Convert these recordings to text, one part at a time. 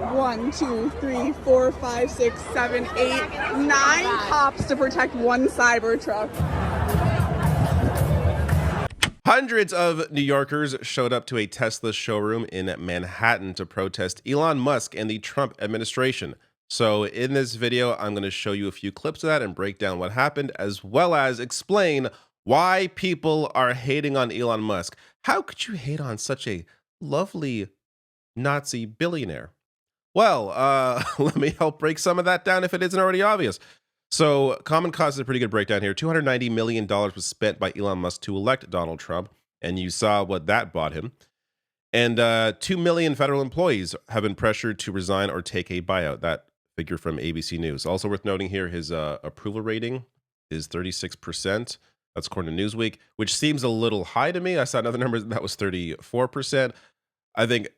1, 2, 3, 4, 5, 6, 7, 8, 9 cops to protect one Cybertruck. Hundreds of New Yorkers showed up to a Tesla showroom in Manhattan to protest Elon Musk and the Trump administration. So in this video, I'm going to show you a few clips of that and break down what happened, as well as explain why people are hating on Elon Musk. How could you hate on such a lovely Nazi billionaire? Well, let me help break some of that down if it isn't already obvious. So Common Cause is a pretty good breakdown here. $290 million was spent by Elon Musk to elect Donald Trump, and you saw what that bought him. And 2 million federal employees have been pressured to resign or take a buyout. That figure from ABC News. Also worth noting here, his approval rating is 36%. That's according to Newsweek, which seems a little high to me. I saw another number that was 34%. I think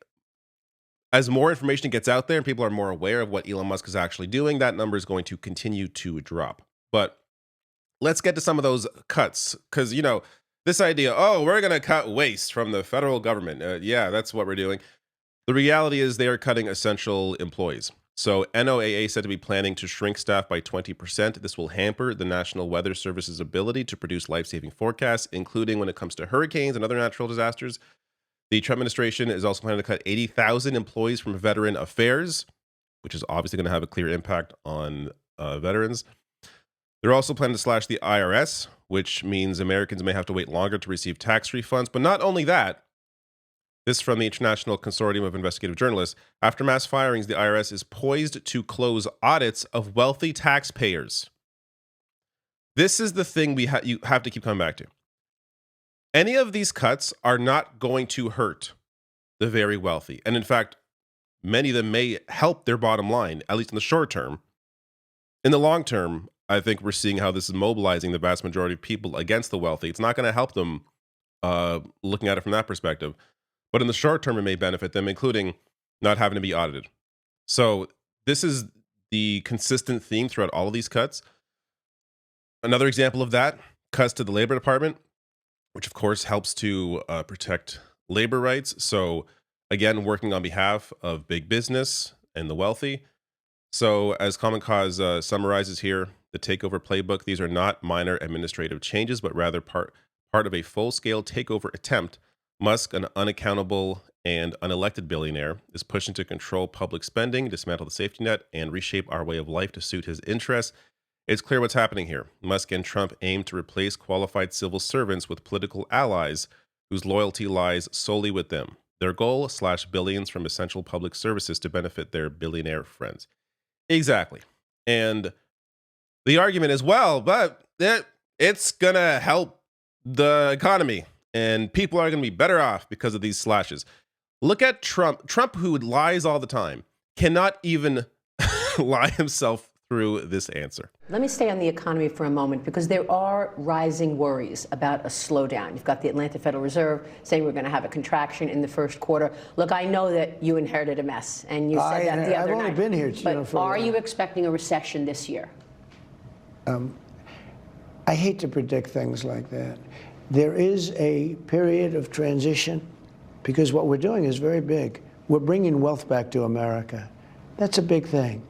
as more information gets out there and people are more aware of what Elon Musk is actually doing, that number is going to continue to drop. But let's get to some of those cuts, because, this idea, we're going to cut waste from the federal government. Yeah, that's what we're doing. The reality is they are cutting essential employees. So NOAA said to be planning to shrink staff by 20%. This will hamper the National Weather Service's ability to produce life-saving forecasts, including when it comes to hurricanes and other natural disasters. The Trump administration is also planning to cut 80,000 employees from Veteran Affairs, which is obviously going to have a clear impact on veterans. They're also planning to slash the IRS, which means Americans may have to wait longer to receive tax refunds. But not only that, this from the International Consortium of Investigative Journalists. After mass firings, the IRS is poised to close audits of wealthy taxpayers. This is the thing you have to keep coming back to. Any of these cuts are not going to hurt the very wealthy. And in fact, many of them may help their bottom line, at least in the short term. In the long term, I think we're seeing how this is mobilizing the vast majority of people against the wealthy. It's not going to help them looking at it from that perspective. But in the short term, it may benefit them, including not having to be audited. So this is the consistent theme throughout all of these cuts. Another example of that, cuts to the Labor Department, which of course helps to protect labor rights. So again, working on behalf of big business and the wealthy. So as Common Cause summarizes here, the takeover playbook, these are not minor administrative changes, but rather part of a full-scale takeover attempt. Musk, an unaccountable and unelected billionaire, is pushing to control public spending, dismantle the safety net, and reshape our way of life to suit his interests. It's clear what's happening here. Musk and Trump aim to replace qualified civil servants with political allies whose loyalty lies solely with them. Their goal, slash billions from essential public services to benefit their billionaire friends. Exactly. And the argument is, well, but it's going to help the economy and people are going to be better off because of these slashes. Look at Trump. Trump, who lies all the time, cannot even lie himself through this answer. Let me stay on the economy for a moment, because there are rising worries about a slowdown. You've got the Atlanta Federal Reserve saying we're going to have a contraction in the first quarter. Look, I know that you inherited a mess, and you said that the other night. I've only been here, but are you expecting a recession this year? I hate to predict things like that. There is a period of transition, because what we're doing is very big. We're bringing wealth back to America. That's a big thing.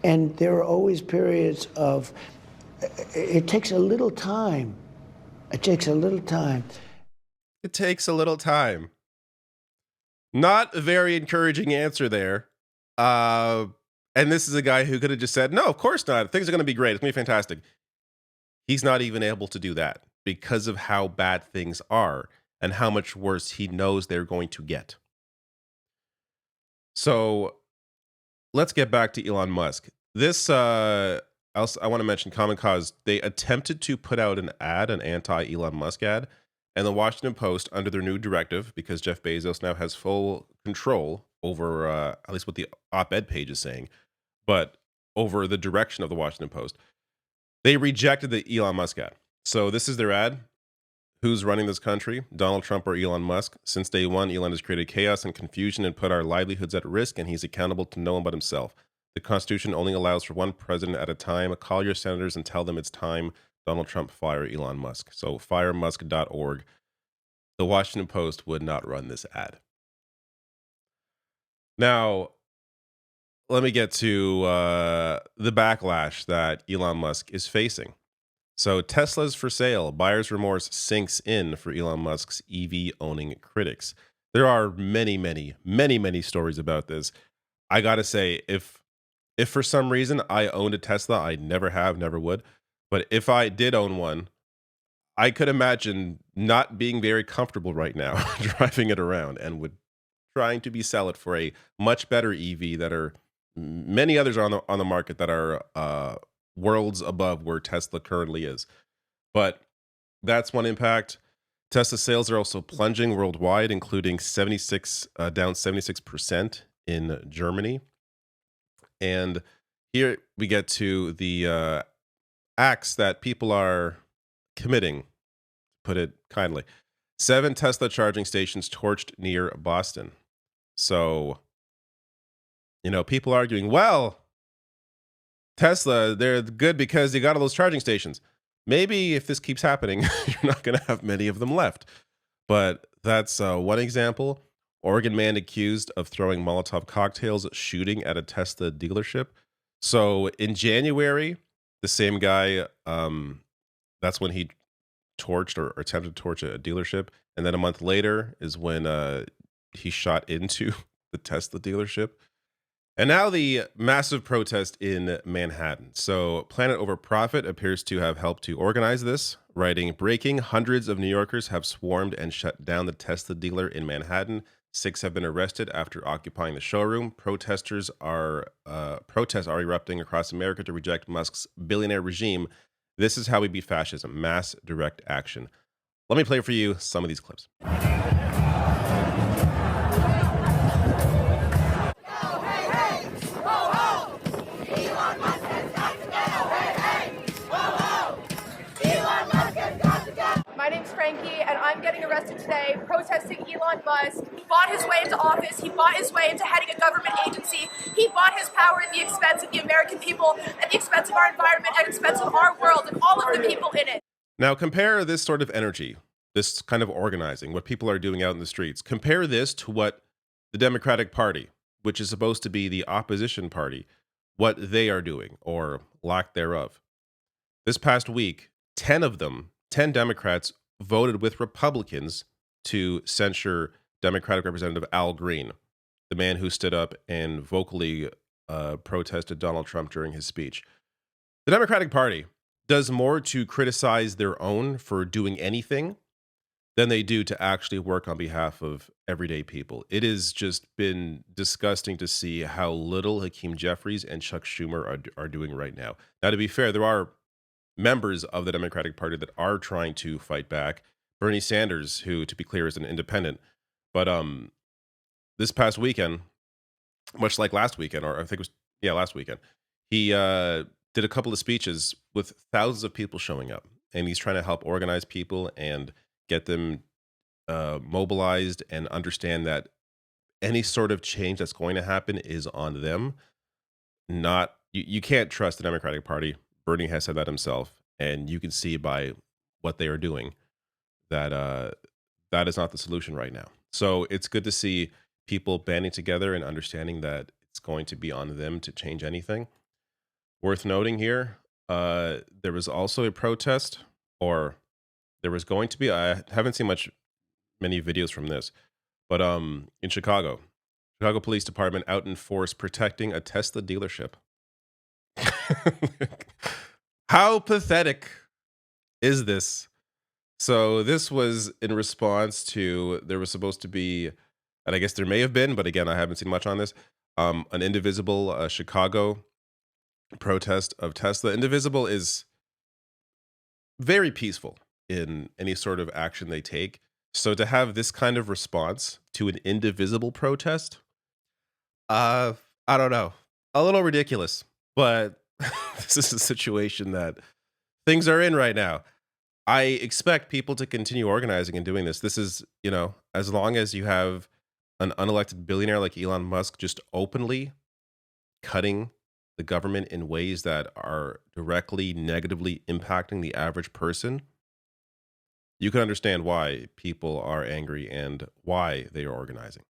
And there are always periods of, it takes a little time. It takes a little time. It takes a little time. Not a very encouraging answer there. And this is a guy who could have just said, no, of course not. Things are going to be great. It's going to be fantastic. He's not even able to do that because of how bad things are and how much worse he knows they're going to get. So let's get back to Elon Musk. This, I want to mention Common Cause. They attempted to put out an anti-Elon Musk ad, and the Washington Post, under their new directive, because Jeff Bezos now has full control over, at least what the op-ed page is saying, but over the direction of the Washington Post, they rejected the Elon Musk ad. So this is their ad. Who's running this country? Donald Trump or Elon Musk? Since day one, Elon has created chaos and confusion and put our livelihoods at risk, and he's accountable to no one but himself. The Constitution only allows for one president at a time. Call your senators and tell them it's time. Donald Trump, fire Elon Musk. So firemusk.org. The Washington Post would not run this ad. Now, let me get to the backlash that Elon Musk is facing. So Tesla's for sale. Buyer's remorse sinks in for Elon Musk's EV owning critics. There are many, many, many, many stories about this. I gotta say, if for some reason I owned a Tesla, I never have, never would. But if I did own one, I could imagine not being very comfortable right now driving it around, and would trying to be sell it for a much better EV that are many others are on the market that are worlds above where Tesla currently is. But that's one impact. Tesla sales are also plunging worldwide, including down 76% in Germany. And here we get to the acts that people are committing, put it kindly. 7 Tesla charging stations torched near Boston. So, people arguing, well, Tesla, they're good because they got all those charging stations. Maybe if this keeps happening, you're not going to have many of them left. But that's one example. Oregon man accused of throwing Molotov cocktails shooting at a Tesla dealership. So in January, the same guy, that's when he torched or attempted to torch a dealership. And then a month later is when he shot into the Tesla dealership. And now the massive protest in Manhattan. So Planet Over Profit appears to have helped to organize this, writing, breaking, hundreds of New Yorkers have swarmed and shut down the Tesla dealer in Manhattan. 6 have been arrested after occupying the showroom. Protests are erupting across America to reject Musk's billionaire regime. This is how we beat fascism, mass direct action. Let me play for you some of these clips. My name's Frankie, and I'm getting arrested today protesting Elon Musk. He bought his way into office. He bought his way into heading a government agency. He bought his power at the expense of the American people, at the expense of our environment, at the expense of our world and all of the people in it. Now compare this sort of energy, this kind of organizing, what people are doing out in the streets. Compare this to what the Democratic Party, which is supposed to be the opposition party, what they are doing, or lack thereof. This past week, 10 Democrats voted with Republicans to censure Democratic Representative Al Green, the man who stood up and vocally protested Donald Trump during his speech. The Democratic Party does more to criticize their own for doing anything than they do to actually work on behalf of everyday people. It has just been disgusting to see how little Hakeem Jeffries and Chuck Schumer are doing right now. Now, to be fair, there are members of the Democratic Party that are trying to fight back. Bernie Sanders, who, to be clear, is an independent. But this past weekend, much like last weekend, or I think it was, last weekend, he did a couple of speeches with thousands of people showing up. And he's trying to help organize people and get them mobilized and understand that any sort of change that's going to happen is on them. You can't trust the Democratic Party. Bernie has said that himself, and you can see by what they are doing that that is not the solution right now. So it's good to see people banding together and understanding that it's going to be on them to change anything. Worth noting here, there was also a protest, or there was going to be. I haven't seen many videos from this, but in Chicago Police Department out in force protecting a Tesla dealership. How pathetic is this? So this was in response to, there was supposed to be, and I guess there may have been, but again, I haven't seen much on this, an Indivisible Chicago protest of Tesla. Indivisible is very peaceful in any sort of action they take. So to have this kind of response to an indivisible protest, I don't know, a little ridiculous, but this is a situation that things are in right now. I expect people to continue organizing and doing this. This is, as long as you have an unelected billionaire like Elon Musk just openly cutting the government in ways that are directly negatively impacting the average person, you can understand why people are angry and why they are organizing.